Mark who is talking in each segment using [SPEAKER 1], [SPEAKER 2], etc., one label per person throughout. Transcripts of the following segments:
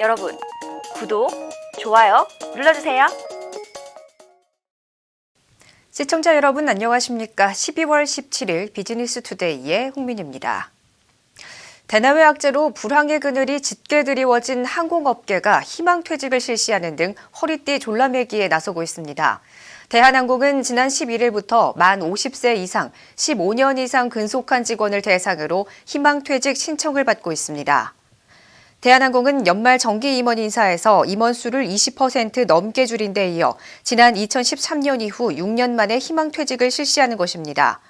[SPEAKER 1] 여러분, 구독, 좋아요 눌러주세요.
[SPEAKER 2] 시청자 여러분 안녕하십니까? 12월 17일 비즈니스 투데이의 홍민입니다. 대내외 악재로 불황의 그늘이 짙게 드리워진 항공업계가 희망퇴직을 실시하는 등 허리띠 졸라매기에 나서고 있습니다. 대한항공은 지난 11일부터 만 50세 이상, 15년 이상 근속한 직원을 대상으로 희망퇴직 신청을 받고 있습니다. 대한항공은 연말 정기 임원 인사에서 임원 수를 20% 넘게 줄인 데 이어 지난 2013년 이후 6년 만에 희망퇴직을 실시하는 것입니다.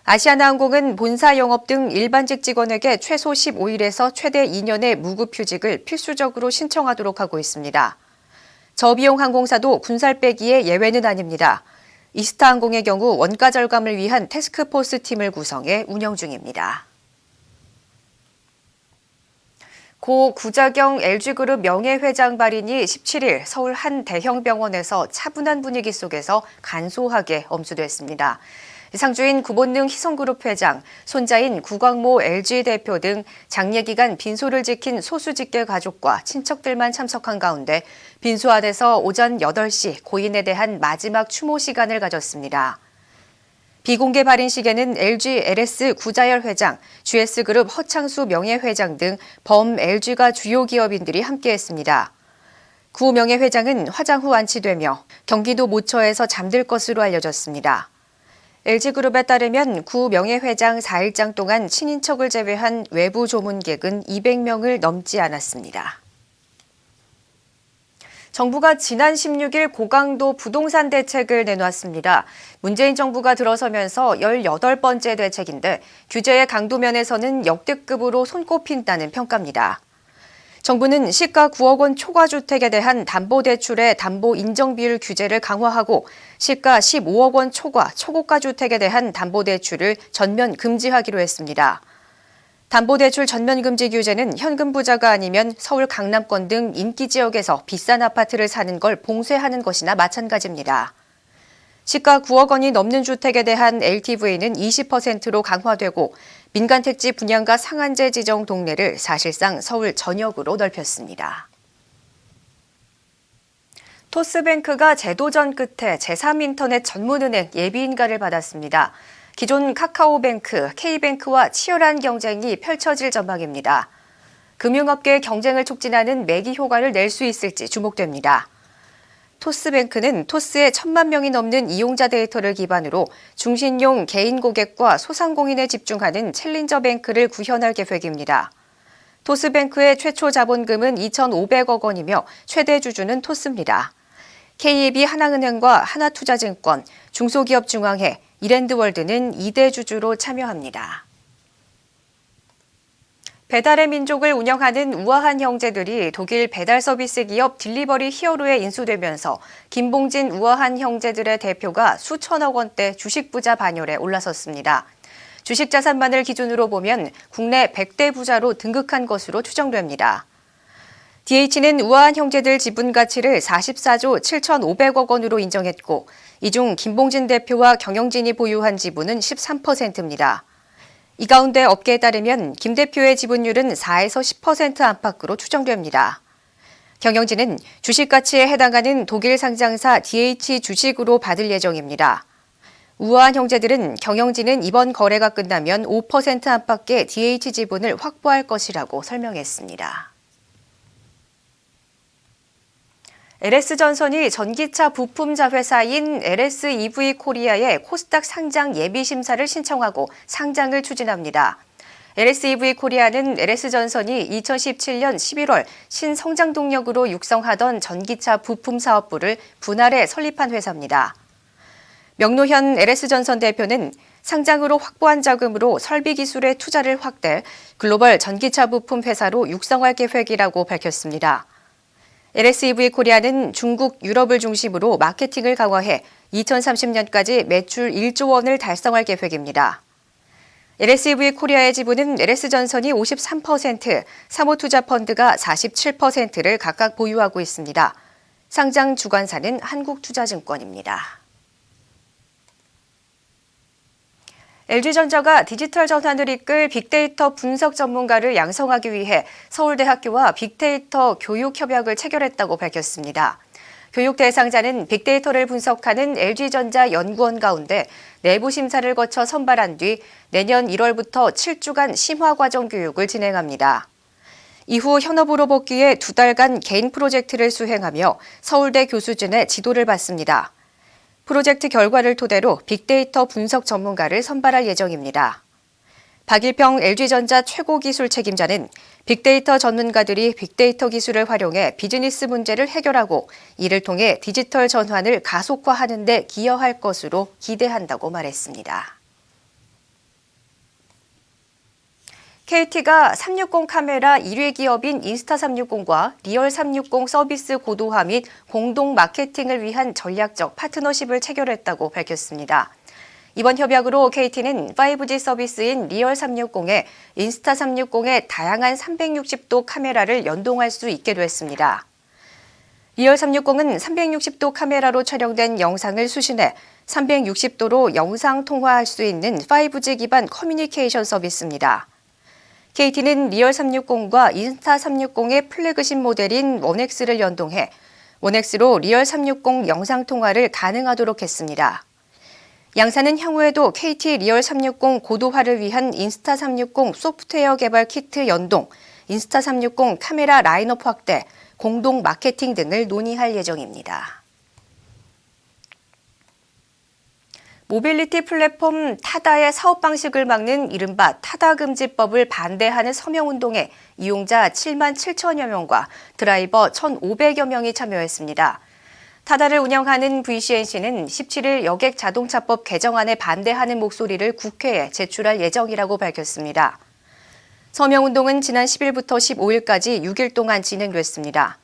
[SPEAKER 2] 아시아나항공은 본사 영업 등 일반직 직원에게 최소 15일에서 최대 2년의 무급휴직을 필수적으로 신청하도록 하고 있습니다. 저비용 항공사도 군살 빼기에 예외는 아닙니다. 이스타항공의 경우 원가 절감을 위한 태스크포스 팀을 구성해 운영 중입니다. 고 구자경 LG그룹 명예회장 발인이 17일 서울 한 대형 병원에서 차분한 분위기 속에서 간소하게 엄수됐습니다. 상주인 구본능 희성그룹 회장, 손자인 구광모 LG 대표 등 장례 기간 빈소를 지킨 소수직계 가족과 친척들만 참석한 가운데 빈소 안에서 오전 8시 고인에 대한 마지막 추모 시간을 가졌습니다. 비공개 발인식에는 LG LS 구자열 회장, GS그룹 허창수 명예회장 등 범 LG가 주요 기업인들이 함께했습니다. 구 명예회장은 화장 후 안치되며 경기도 모처에서 잠들 것으로 알려졌습니다. LG그룹에 따르면 구 명예회장 4일장 동안 친인척을 제외한 외부 조문객은 200명을 넘지 않았습니다. 정부가 지난 16일 고강도 부동산 대책을 내놓았습니다. 문재인 정부가 들어서면서 18번째 대책인데 규제의 강도 면에서는 역대급으로 손꼽힌다는 평가입니다. 정부는 시가 9억 원 초과주택에 대한 담보대출의 담보 인정 비율 규제를 강화하고 시가 15억 원 초과 초고가 주택에 대한 담보대출을 전면 금지하기로 했습니다. 담보대출 전면 금지 규제는 현금 부자가 아니면 서울 강남권 등 인기 지역에서 비싼 아파트를 사는 걸 봉쇄하는 것이나 마찬가지입니다. 시가 9억 원이 넘는 주택에 대한 LTV는 20%로 강화되고 민간 택지 분양가 상한제 지정 동네를 사실상 서울 전역으로 넓혔습니다. 토스뱅크가 재도전 끝에 제3인터넷 전문은행 예비인가를 받았습니다. 기존 카카오뱅크, K뱅크와 치열한 경쟁이 펼쳐질 전망입니다. 금융업계의 경쟁을 촉진하는 매기 효과를 낼 수 있을지 주목됩니다. 토스뱅크는 토스의 1,000만 명이 넘는 이용자 데이터를 기반으로 중신용 개인 고객과 소상공인에 집중하는 챌린저 뱅크를 구현할 계획입니다. 토스뱅크의 최초 자본금은 2,500억 원이며 최대 주주는 토스입니다. KAB 하나은행과 하나투자증권, 중소기업중앙회, 이랜드월드는 2대 주주로 참여합니다. 배달의 민족을 운영하는 우아한 형제들이 독일 배달 서비스 기업 딜리버리 히어로에 인수되면서 김봉진 우아한 형제들의 대표가 수천억 원대 주식 부자 반열에 올라섰습니다. 주식 자산만을 기준으로 보면 국내 100대 부자로 등극한 것으로 추정됩니다. DH는 우아한 형제들 지분 가치를 44조 7,500억 원으로 인정했고 이 중 김봉진 대표와 경영진이 보유한 지분은 13%입니다. 이 가운데 업계에 따르면 김 대표의 지분율은 4에서 10% 안팎으로 추정됩니다. 경영진은 주식 가치에 해당하는 독일 상장사 DH 주식으로 받을 예정입니다. 우아한 형제들은 경영진은 이번 거래가 끝나면 5% 안팎의 DH 지분을 확보할 것이라고 설명했습니다. LS전선이 전기차 부품자 회사인 LSEV 코리아의 코스닥 상장 예비 심사를 신청하고 상장을 추진합니다. LSEV 코리아는 LS전선이 2017년 11월 신성장 동력으로 육성하던 전기차 부품 사업부를 분할해 설립한 회사입니다. 명노현 LS전선 대표는 상장으로 확보한 자금으로 설비 기술의 투자를 확대, 글로벌 전기차 부품 회사로 육성할 계획이라고 밝혔습니다. LSEV 코리아는 중국, 유럽을 중심으로 마케팅을 강화해 2030년까지 매출 1조 원을 달성할 계획입니다. LSEV 코리아의 지분은 LS전선이 53%, 사모투자펀드가 47%를 각각 보유하고 있습니다. 상장 주관사는 한국투자증권입니다. LG전자가 디지털 전환을 이끌 빅데이터 분석 전문가를 양성하기 위해 서울대학교와 빅데이터 교육 협약을 체결했다고 밝혔습니다. 교육 대상자는 빅데이터를 분석하는 LG전자 연구원 가운데 내부 심사를 거쳐 선발한 뒤 내년 1월부터 7주간 심화 과정 교육을 진행합니다. 이후 현업으로 복귀해 2달간 개인 프로젝트를 수행하며 서울대 교수진의 지도를 받습니다. 프로젝트 결과를 토대로 빅데이터 분석 전문가를 선발할 예정입니다. 박일평 LG전자 최고 기술 책임자는 빅데이터 전문가들이 빅데이터 기술을 활용해 비즈니스 문제를 해결하고 이를 통해 디지털 전환을 가속화하는 데 기여할 것으로 기대한다고 말했습니다. KT가 360 카메라 1위 기업인 인스타360과 리얼360 서비스 고도화 및 공동 마케팅을 위한 전략적 파트너십을 체결했다고 밝혔습니다. 이번 협약으로 KT는 5G 서비스인 리얼360에 인스타360의 다양한 360도 카메라를 연동할 수 있게 됐습니다. 리얼360은 360도 카메라로 촬영된 영상을 수신해 360도로 영상 통화할 수 있는 5G 기반 커뮤니케이션 서비스입니다. KT는 리얼360과 인스타360의 플래그십 모델인 원X를 연동해 원X로 리얼360 영상통화를 가능하도록 했습니다. 양사는 향후에도 KT 리얼360 고도화를 위한 인스타360 소프트웨어 개발 키트 연동, 인스타360 카메라 라인업 확대, 공동 마케팅 등을 논의할 예정입니다. 모빌리티 플랫폼 타다의 사업 방식을 막는 이른바 타다금지법을 반대하는 서명운동에 이용자 7만 7천여 명과 드라이버 1,500여 명이 참여했습니다. 타다를 운영하는 VCNC는 17일 여객 자동차법 개정안에 반대하는 목소리를 국회에 제출할 예정이라고 밝혔습니다. 서명운동은 지난 10일부터 15일까지 6일 동안 진행됐습니다.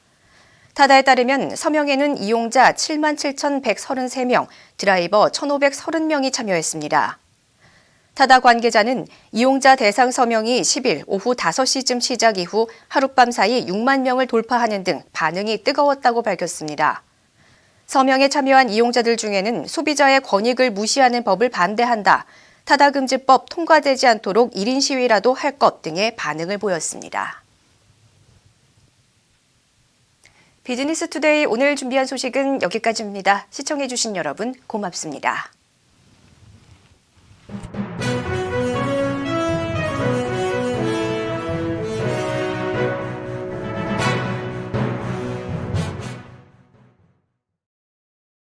[SPEAKER 2] 타다에 따르면 서명에는 이용자 7만 7,133명, 드라이버 1,530명이 참여했습니다. 타다 관계자는 이용자 대상 서명이 10일 오후 5시쯤 시작 이후 하룻밤 사이 6만 명을 돌파하는 등 반응이 뜨거웠다고 밝혔습니다. 서명에 참여한 이용자들 중에는 소비자의 권익을 무시하는 법을 반대한다, 타다금지법 통과되지 않도록 1인 시위라도 할 것 등의 반응을 보였습니다. 비즈니스 투데이 오늘 준비한 소식은 여기까지입니다. 시청해주신 여러분 고맙습니다.